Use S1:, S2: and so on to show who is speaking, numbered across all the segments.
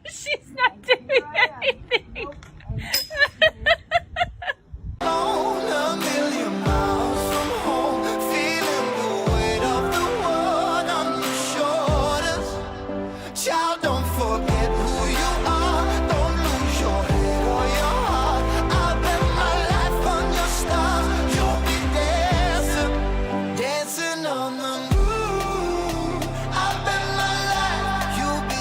S1: She's not doing anything.
S2: Child, don't forget who you are. Don't lose your head or your heart. I'll bet my life on your stars. You'll be dancing, dancing on the moon. I'll bet my life you'll be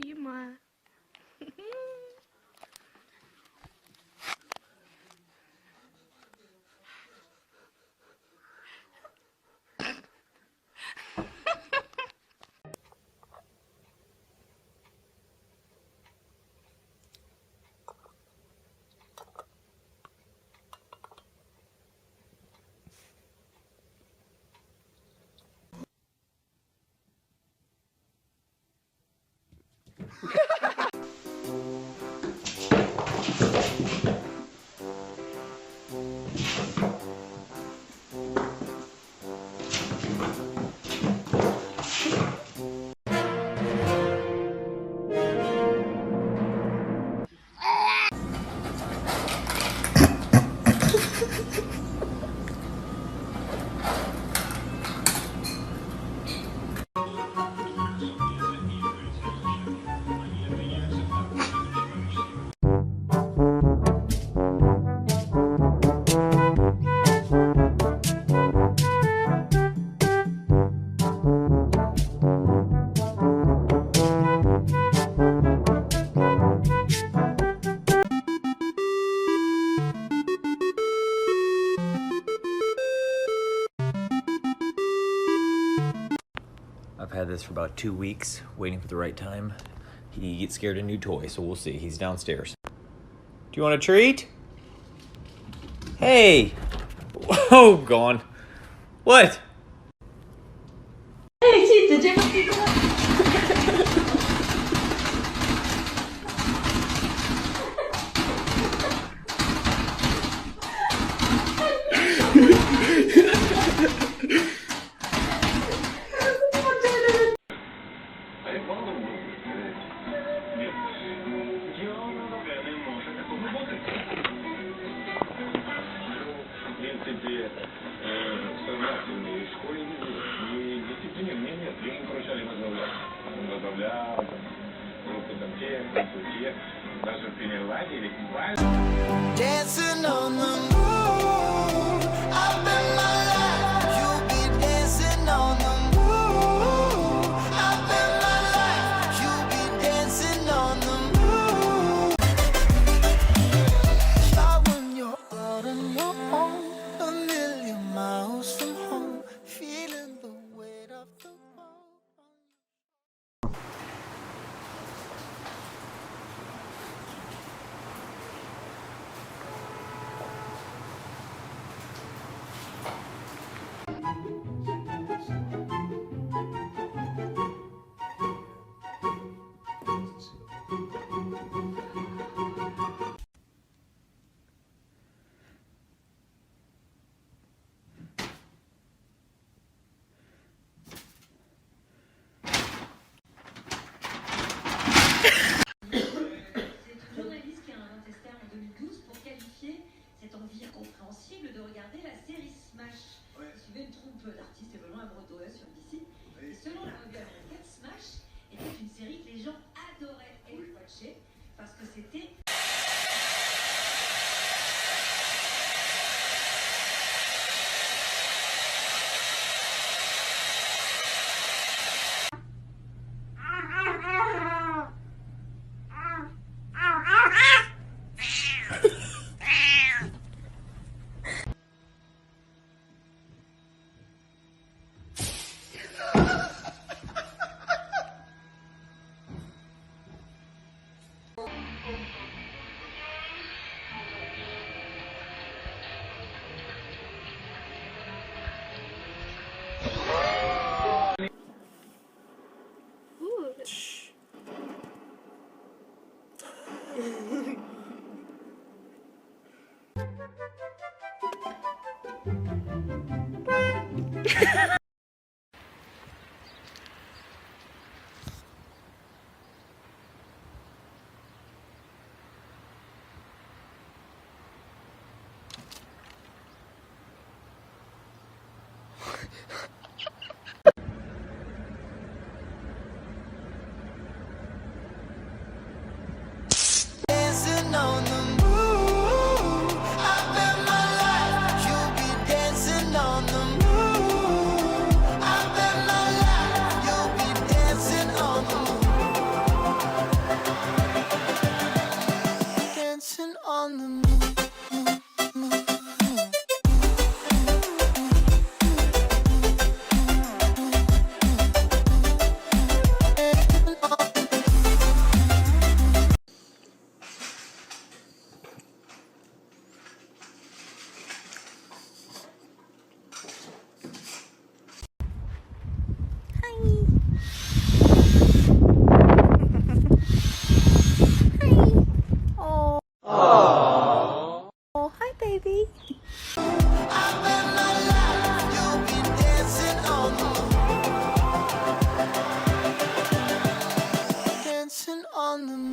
S1: Кима.
S3: I've had this for about 2 weeks, waiting for the right time. He gets scared of new toys, so we'll see. He's downstairs. Do you want a treat? Hey! Oh, gone. What?
S2: dancing on the moon. I'll bet my life you'll be dancing on the moon. I'll bet my life you'll be dancing on the moon. Child, when you're out on your own, a million miles from home, feeling the weight of the world.
S4: l'artiste est vraiment amoureux d'OS sur DC. Et selon la revue américaine, Smash était une série que les gens adoraient et watcher parce que c'était...
S2: Dancing on the moon. I bet my life you'll be dancing on the moon. I bet my life you'll be dancing on the moon. Dancing on the moon.
S1: Oh, hi, baby.
S2: I bet my life you'll be dancing on the moon. Dancing on the moon.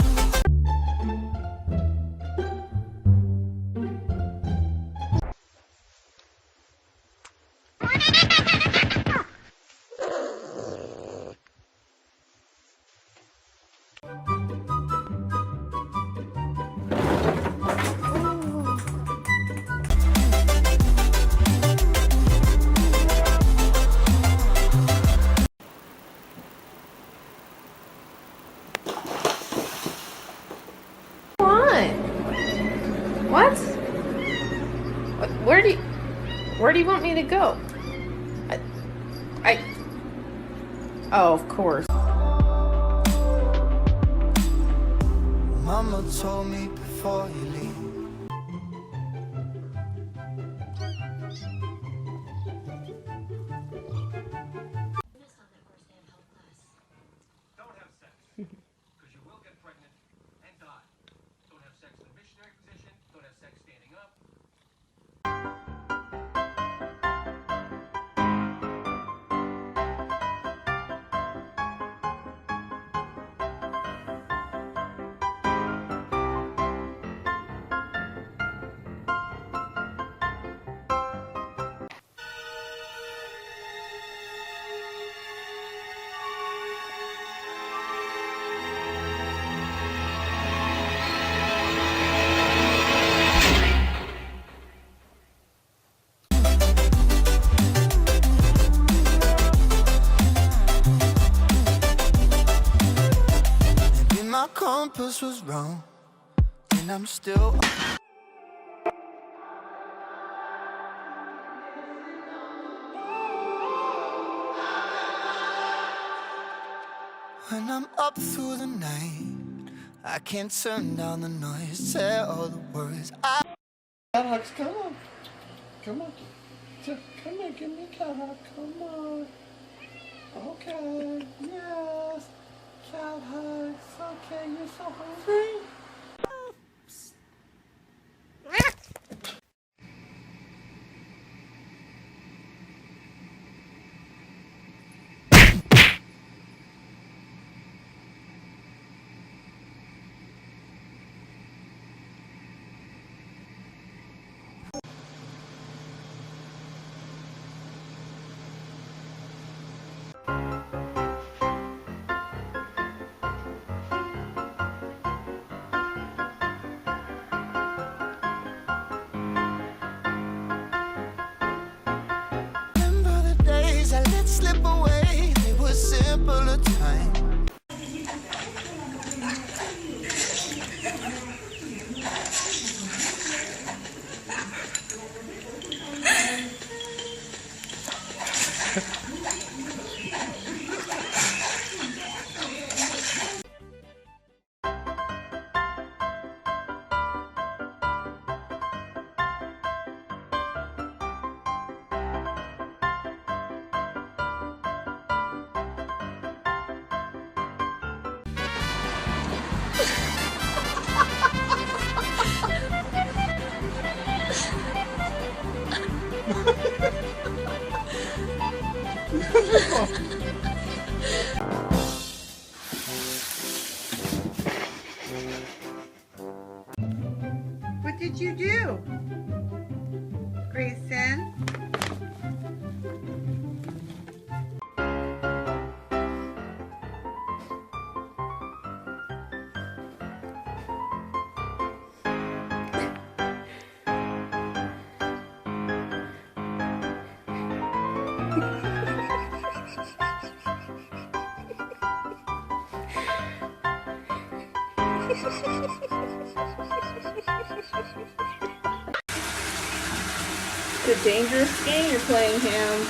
S1: What? Where do you want me to go? Oh, of course.
S2: Mama told me before you leave.
S5: Don't have sex, because you will get pregnant and die. Don't have sex in a missionary position. Don't have sex standing up.
S2: Maybe my compass was wrong, and I'm still. When I'm up through the night, I can't turn down the noise. Say all the words.
S6: Alex, come on. Come on. Come on, give me a cat hug. Come on. Okay. Yes. Cat hugs. Okay, you're so hungry.
S2: simpler time.
S7: What did you do, Grayson?
S1: It's a dangerous game you're playing, Ham.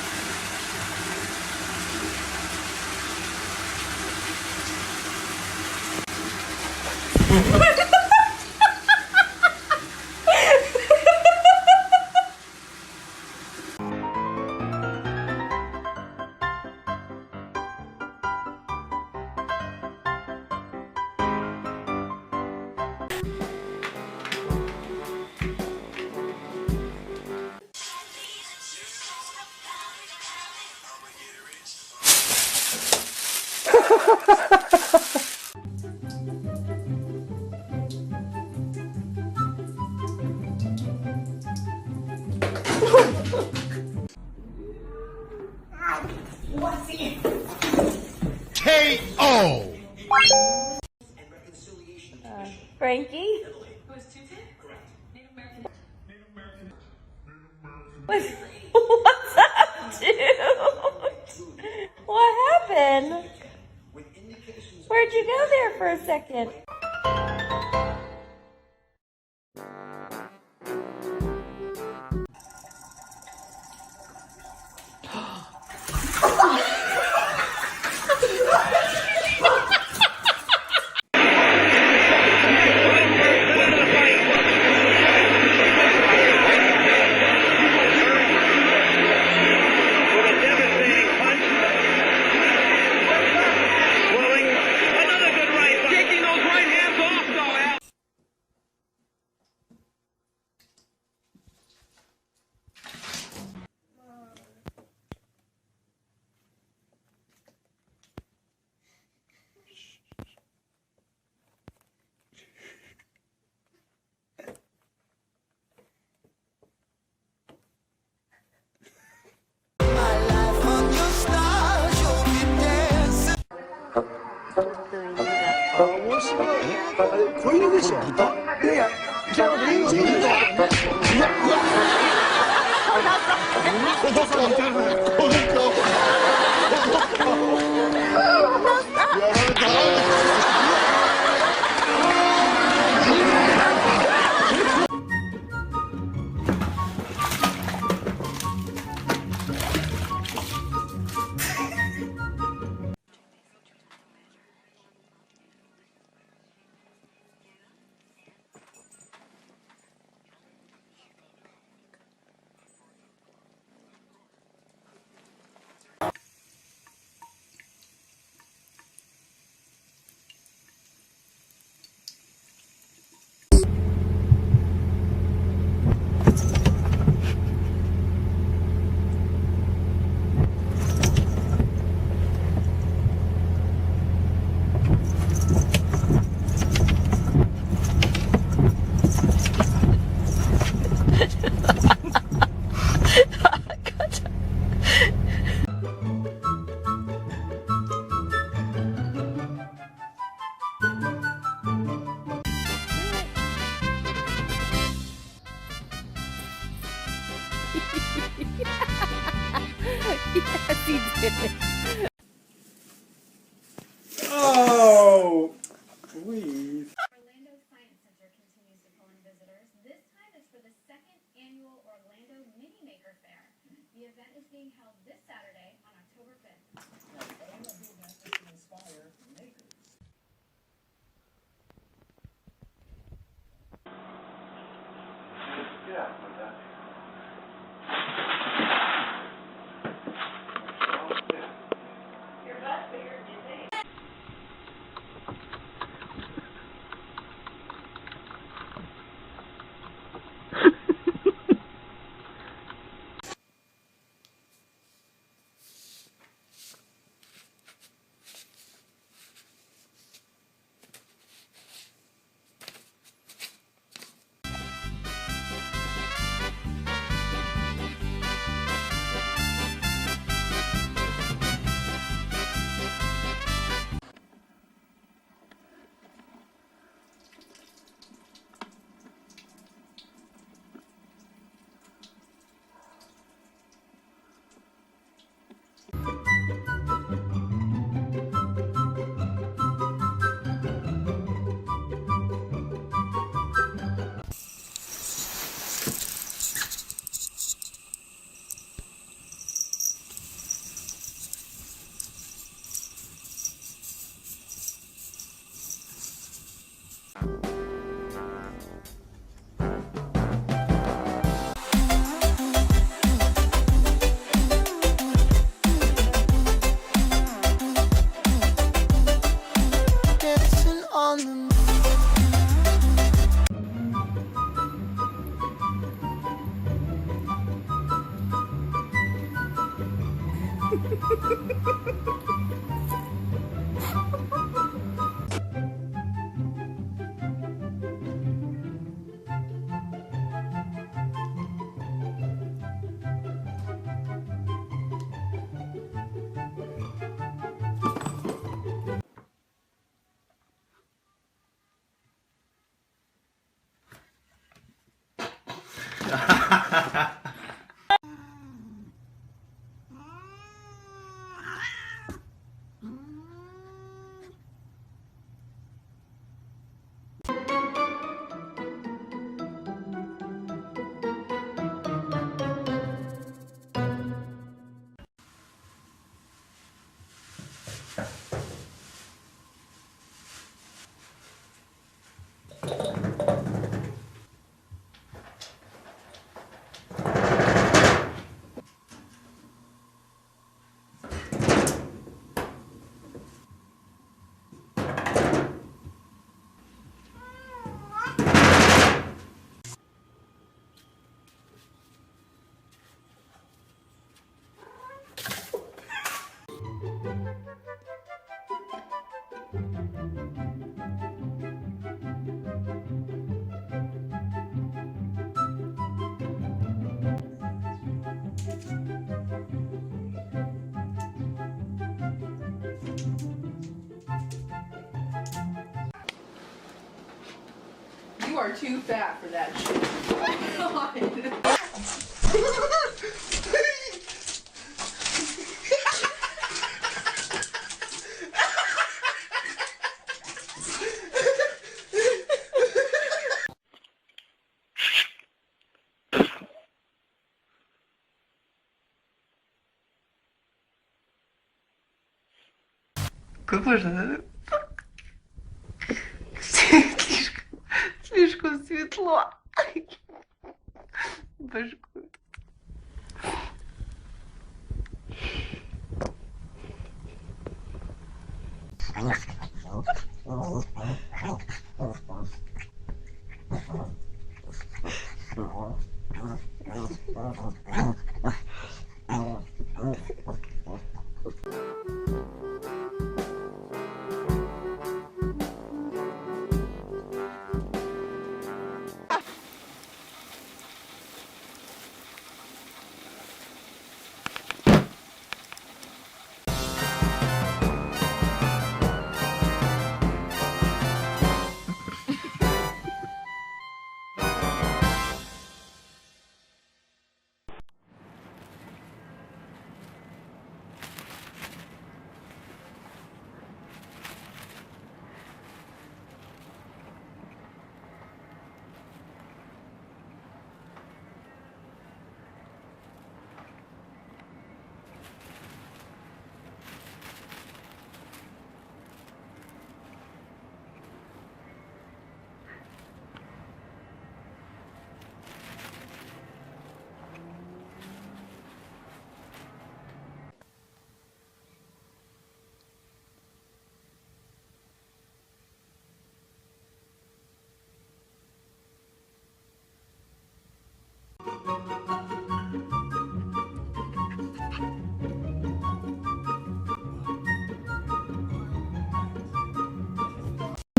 S6: K.O.
S1: Frankie? What's up, dude? What happened? Where'd you go there for a second? Yes, he did.
S4: held this Saturday on October 5th.
S6: Yeah, like that.
S2: Dancing on the
S1: You are too fat for that shit. Oh my god.
S7: Слишком светло. Башку.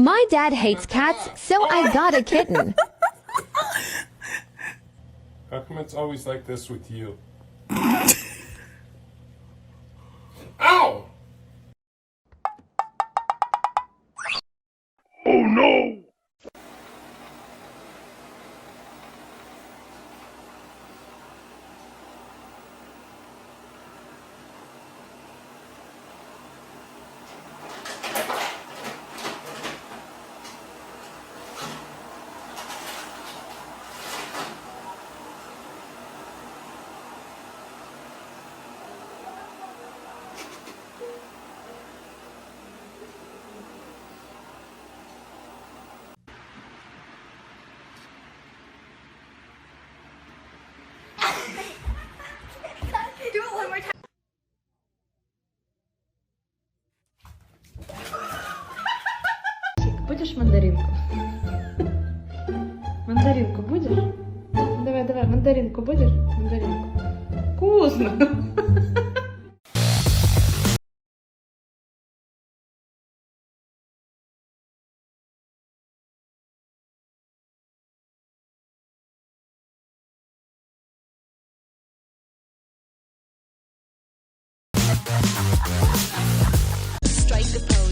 S8: My dad hates cats, so I got a kitten.
S6: How come it's always like this with you? Ow! Oh no!
S7: Do it one more time. Будешь мандаринку? Мандаринку будешь? Давай, давай, мандаринку будешь? Мандаринку. Вкусно!
S8: Strike the pose.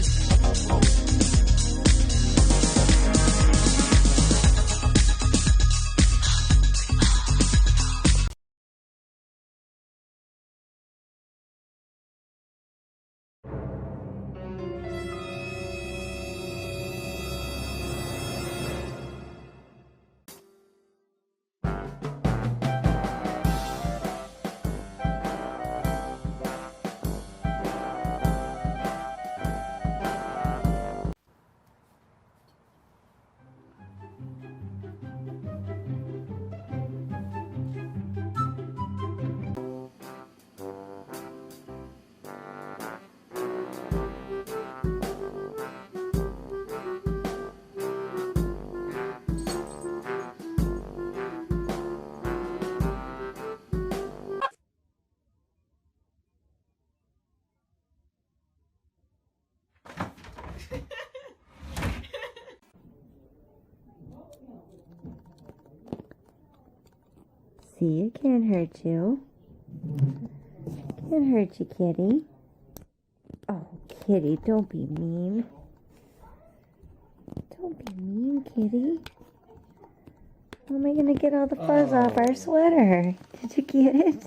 S9: See, it can't hurt you. Can't hurt you, kitty. Oh, kitty, don't be mean. Don't be mean, kitty. How am I going to get all the fuzz off our sweater? Did you get it?